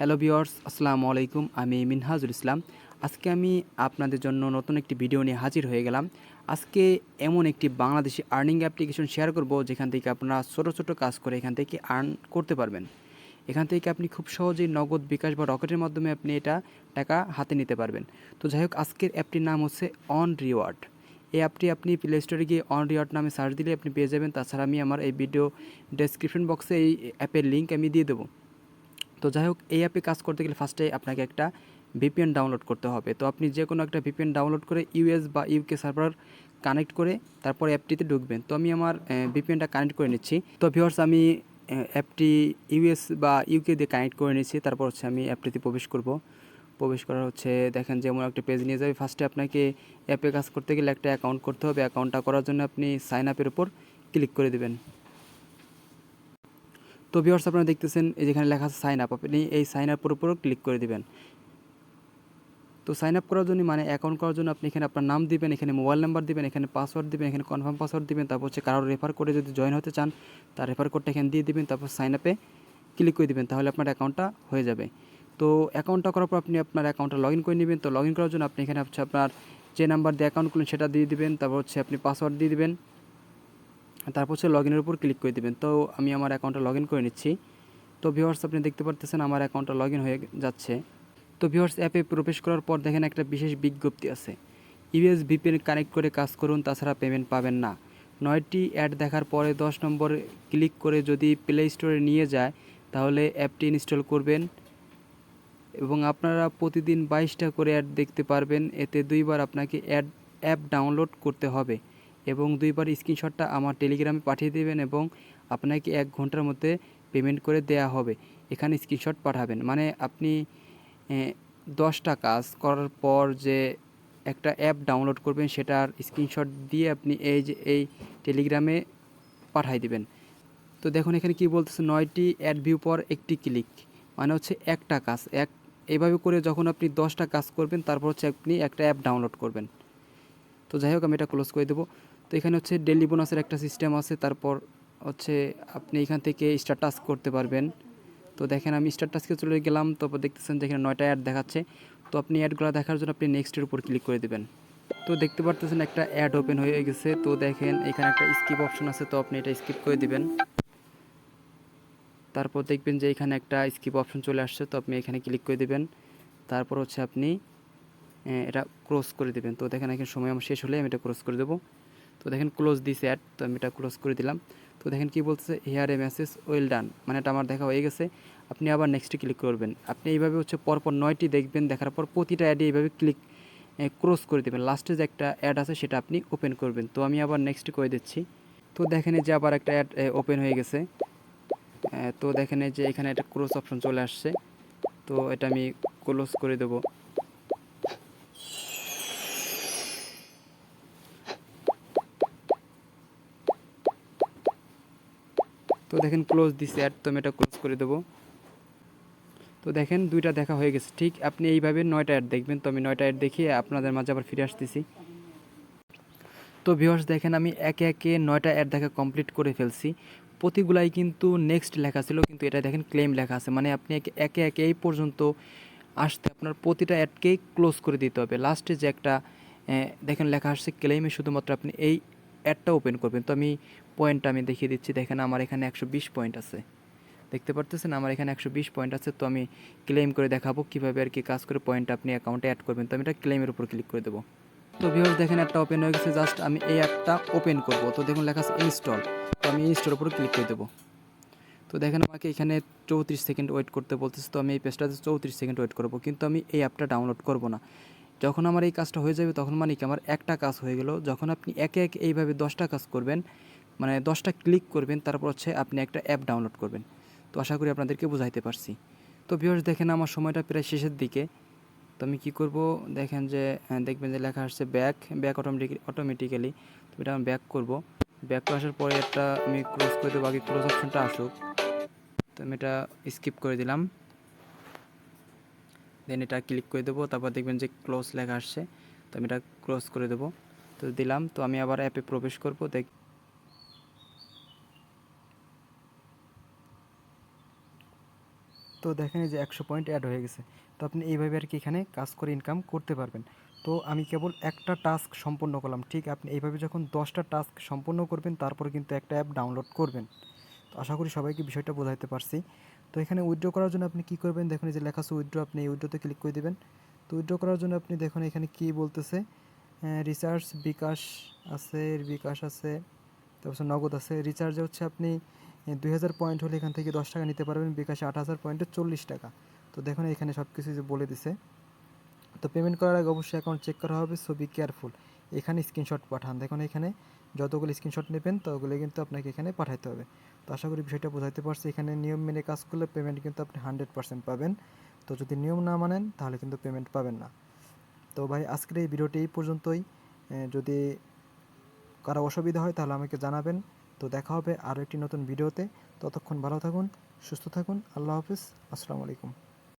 Hello viewers, আসসালামু আলাইকুম। আমি মিনহাজুল ইসলাম। আজকে আমি আপনাদের জন্য নতুন একটি ভিডিও নিয়ে হাজির হয়ে গেলাম। আজকে এমন একটি বাংলাদেশি আর্নিং অ্যাপ্লিকেশন শেয়ার করব, যেখান থেকে আপনারা ছোটো ছোটো কাজ করে এখান থেকে আর্ন করতে পারবেন। এখান থেকে আপনি খুব সহজেই নগদ, বিকাশ বা রকেটের মাধ্যমে আপনি এটা টাকা হাতে নিতে পারবেন। তো যাই হোক, আজকের অ্যাপটির নাম হচ্ছে অন রিওয়ার্ড। এই অ্যাপটি আপনি প্লে স্টোরে গিয়ে অন রিওয়ার্ড নামে সার্চ দিলে আপনি পেয়ে যাবেন। তাছাড়া আমি আমার এই ভিডিও ডেসক্রিপশন বক্সে এই অ্যাপের লিঙ্ক আমি দিয়ে দেবো। তো যাই হোক, এই অ্যাপে কাজ করতে গেলে ফার্স্টে আপনাকে একটা ভিপিএন ডাউনলোড করতে হবে। তো আপনি যে কোনো একটা ভিপিএন ডাউনলোড করে ইউএস বা ইউকে সার্ভার কানেক্ট করে তারপর অ্যাপটিতে ঢুকবেন। তো আমি আমার ভিপিএনটা কানেক্ট করে নিচ্ছি। তো ভিউয়ার্স, আমি অ্যাপটি ইউএস বা ইউকে দিয়ে কানেক্ট করে নিচ্ছি। তারপর হচ্ছে আমি অ্যাপটিতে প্রবেশ করব। প্রবেশ করার হচ্ছে দেখেন যেমন একটা পেজ নিয়ে যাবে। ফার্স্টে আপনাকে অ্যাপে কাজ করতে গেলে একটা অ্যাকাউন্ট করতে হবে। অ্যাকাউন্টটা করার জন্য আপনি সাইন আপের উপর ক্লিক করে দেবেন। তো ভিউয়ার্স, আপনারা দেখতেছেন এই যেখানে লেখা আছে সাইন আপ, আপনি এই সাইন আপের উপরও ক্লিক করে দিবেন। তো সাইন আপ করার জন্য মানে অ্যাকাউন্ট করার জন্য আপনি এখানে আপনার নাম দিবেন, এখানে মোবাইল নাম্বার দিবেন, এখানে পাসওয়ার্ড দিবেন, এখানে কনফার্ম পাসওয়ার্ড দিবেন। তারপর হচ্ছে কারোর রেফার করে যদি জয়েন হতে চান তার রেফার কোডটা এখানে দিয়ে দিবেন। তারপর সাইন আপে ক্লিক করে দিবেন, তাহলে আপনার অ্যাকাউন্টটা হয়ে যাবে। তো অ্যাকাউন্টটা করার পর আপনি আপনার অ্যাকাউন্টটা লগ ইন করে নেবেন। তো লগ ইন করার জন্য আপনি এখানে হচ্ছে আপনার যে নাম্বার দিয়ে অ্যাকাউন্ট খুলেন সেটা দিয়ে দিবেন। তারপর হচ্ছে আপনি পাসওয়ার্ড দিয়ে দিবেন। তারপর হচ্ছে লগ ইনের উপর ক্লিক করে দিবেন। তো আমি আমার অ্যাকাউন্টটা লগ ইন করে নিচ্ছি। তো ভিউয়ার্স, আপনি দেখতে পারতেছেন আমার অ্যাকাউন্টটা লগ ইন হয়ে যাচ্ছে। তো ভিউয়ার্স, অ্যাপে প্রবেশ করার পর দেখেন একটা বিশেষ বিজ্ঞপ্তি আছে, ইউএস ভিপিএন কানেক্ট করে কাজ করুন, তাছাড়া পেমেন্ট পাবেন না। 9টি অ্যাড দেখার পরে 10 নম্বর ক্লিক করে যদি প্লে স্টোরে নিয়ে যায় তাহলে অ্যাপটি ইনস্টল করবেন এবং আপনারা প্রতিদিন 22টা করে অ্যাড দেখতে পারবেন। এতে 2বার আপনাকে অ্যাপ ডাউনলোড করতে হবে এবং 2বার স্ক্রিনশটটা আমার টেলিগ্রামে পাঠিয়ে দেবেন এবং আপনাকে 1 ঘন্টার মধ্যে পেমেন্ট করে দেয়া হবে। এখানে স্ক্রিনশট পাঠাবেন, মানে আপনি 10টা কাজ করার পর যে একটা অ্যাপ ডাউনলোড করবেন সেটার স্ক্রিনশট দিয়ে আপনি এই টেলিগ্রামে পাঠিয়ে দিবেন। তো দেখুন এখানে কি বলতেছে, 9টি অ্যাড ভিউ পর একটি ক্লিক, মানে হচ্ছে একটা কাজ এইভাবে করে যখন আপনি 10টা কাজ করবেন তারপর হচ্ছে আপনি একটা অ্যাপ ডাউনলোড করবেন। তো যাই হোক, আমি এটা ক্লোজ করে দেবো। তো এখানে হচ্ছে ডেইলি বোনাসের একটা সিস্টেম আছে। তারপর হচ্ছে আপনি এখান থেকে স্টার টাচ করতে পারবেন। তো দেখেন আমি স্টার টাচকে চলে গেলাম। তারপর দেখতেছেন যেখানে 9টা অ্যাড দেখাচ্ছে। তো আপনি অ্যাডগুলো দেখার জন্য আপনি নেক্সটের উপর ক্লিক করে দেবেন। তো দেখতে পারতেছেন একটা অ্যাড ওপেন হয়ে গেছে। তো দেখেন এখানে একটা স্কিপ অপশন আছে, তো আপনি এটা স্কিপ করে দিবেন। তারপর দেখবেন যে এখানে একটা স্কিপ অপশন চলে আসছে, তো আপনি এখানে ক্লিক করে দিবেন। তারপর হচ্ছে আপনি এটা ক্লোজ করে দেবেন। তো দেখেন এখানে সময় আমার শেষ হলে আমি এটা ক্লোজ করে দেবো। তো দেখেন ক্লোজ দিস অ্যাড, তো আমি এটা ক্লোজ করে দিলাম। তো দেখেন কি বলতেছে, here a message well done, মানে এটা আমার দেখা হয়ে গেছে। আপনি আবার নেক্সটে ক্লিক করবেন। আপনি এইভাবে হচ্ছে পরপর 9টি দেখবেন, দেখার পর প্রতিটা অ্যাডে এইভাবে ক্লোজ করে দেবেন। লাস্টে যে একটা অ্যাড আছে সেটা আপনি ওপেন করবেন। তো আমি আবার নেক্সট করে দিচ্ছি। তো দেখেন এই যে আবার একটা অ্যাড ওপেন হয়ে গেছে। তো দেখেন এই যে এখানে একটা ক্লোজ অপশন চলে আসছে, তো এটা আমি ক্লোজ করে দেবো। তো দেখেন ক্লোজ দিস অ্যাড, তো আমি এটা ক্লোজ করে দেবো। তো দেখেন 2টা দেখা হয়ে গেছে। ঠিক আপনি এইভাবে 9টা অ্যাড দেখবেন। তো আমি 9টা অ্যাড দেখিয়ে আপনাদের মাঝে আবার ফিরে আসতেছি। তো ভিউয়ার্স, দেখেন আমি একে একে 9টা অ্যাড দেখা কমপ্লিট করে ফেলছি। প্রতিগুলাই কিন্তু নেক্সট লেখা ছিল, কিন্তু এটা দেখেন ক্লেম লেখা আছে, মানে আপনি একে একে এই পর্যন্ত আসতে আপনার প্রতিটা অ্যাডকেই ক্লোজ করে দিতে হবে। লাস্টে যে একটা দেখেন লেখা আসছে ক্লেমে, শুধুমাত্র আপনি এই অ্যাডটা ওপেন করবেন। তো আমি পয়েন্টটা আমি দেখিয়ে দিচ্ছি। দেখেন আমার এখানে 120 পয়েন্ট আছে, দেখতে পারতেছেন আমার এখানে 120 পয়েন্ট আছে। তো আমি ক্লেম করে দেখাবো কীভাবে আর কি কাজ করে পয়েন্ট আপনি অ্যাকাউন্টে অ্যাড করবেন। তো আমি এটা ক্লেমের উপর ক্লিক করে দেবো। তো ভিউয়ার্স, দেখেন একটা ওপেন হয়ে গেছে। জাস্ট আমি এই অ্যাপটা ওপেন করব। তো দেখুন লেখা আছে ইনস্টল, তো আমি ইনস্টলের উপর ক্লিক করে দেবো। তো দেখেন আমাকে এখানে 34 সেকেন্ড ওয়েট করতে বলতেছে। তো আমি এই পেজটাতে 34 সেকেন্ড ওয়েট করবো, কিন্তু আমি এই অ্যাপটা ডাউনলোড করব না। যখন আমার এই কাজটা হয়ে যাবে তখন মানে কি আমার একটা কাজ হয়ে গেল। যখন আপনি একে একে এইভাবে 10টা কাজ করবেন, মানে 10টা ক্লিক করবেন, তারপর হচ্ছে আপনি একটা অ্যাপ ডাউনলোড করবেন। তো আশা করি আপনাদেরকে বুঝাইতে পারছি। তো ভিউয়ার্স, দেখেন আমার সময়টা প্রায় শেষের দিকে। তো আমি কী করব, দেখেন যে দেখবেন যে লেখা আসছে ব্যাক অটোমেটিক্যালি। তো এটা আমি ব্যাক করব। ব্যাক আসার পরে একটা আমি ক্লোজ করে দেবো, আগে ক্লোজ অপশনটা আসুক। তো আমি এটা স্কিপ করে দিলাম, দেন এটা ক্লিক করে দেবো। তারপর দেখবেন যে ক্লোজ লেখা আসছে, তো আমি এটা ক্লোজ করে দেবো। তো দিলাম। তো আমি আবার অ্যাপে প্রবেশ করব। তো দেখেন এই যে 100 পয়েন্ট অ্যাড হয়ে গেছে। তো আপনি এইভাবে আর কি এখানে কাজ করে ইনকাম করতে পারবেন। তো আমি কেবল একটা টাস্ক সম্পূর্ণ করলাম, ঠিক আপনি এইভাবে যখন 10টা টাস্ক সম্পূর্ণ করবেন তারপরে কিন্তু একটা অ্যাপ ডাউনলোড করবেন। তো আশা করি সবাইকে বিষয়টা বোঝাতে পারছি। তো এখানে উইথড্র করার জন্য আপনি কী করবেন, দেখুন এই যে লেখা আছে উইথড্র, আপনি এই উইথড্রতে ক্লিক করে দেবেন। তো উইথড্র করার জন্য আপনি দেখুন এখানে কী বলতেছে, রিচার্জ বিকাশ আছে, বিকাশ আছে, তারপর নগদ আছে। রিচার্জে হচ্ছে আপনি 2000 পয়েন্ট হলে এখান থেকে 10 টাকা নিতে পারবেন, বিকাশে 8000 পয়েন্টে 40 টাকা। তো দেখুন এখানে সব কিছু যে বলে দিছে। তো পেমেন্ট করার আগে অবশ্যই অ্যাকাউন্ট চেক করা হবে, সো বি কেয়ারফুল। এখানে স্ক্রিনশট পাঠান, দেখুন এখানে যতগুলো স্ক্রিনশট নেবেন ততগুলো কিন্তু আপনাকে এখানে পাঠাতে হবে। তো আশা করি বিষয়টা বোঝাতে পারছি। এখানে নিয়ম মেনে কাজ করলে পেমেন্ট কিন্তু আপনি 100% পাবেন। তো যদি নিয়ম না মানেন তাহলে কিন্তু পেমেন্ট পাবেন না। তো ভাই আজকের এই ভিডিওটি এই পর্যন্তই। যদি কারো অসুবিধা হয় তাহলে আমাকে জানাবেন। তো দেখা হবে আরও একটি নতুন ভিডিওতে। ততক্ষণ ভালো থাকুন, সুস্থ থাকুন। আল্লাহ হাফিজ। আসসালামু আলাইকুম।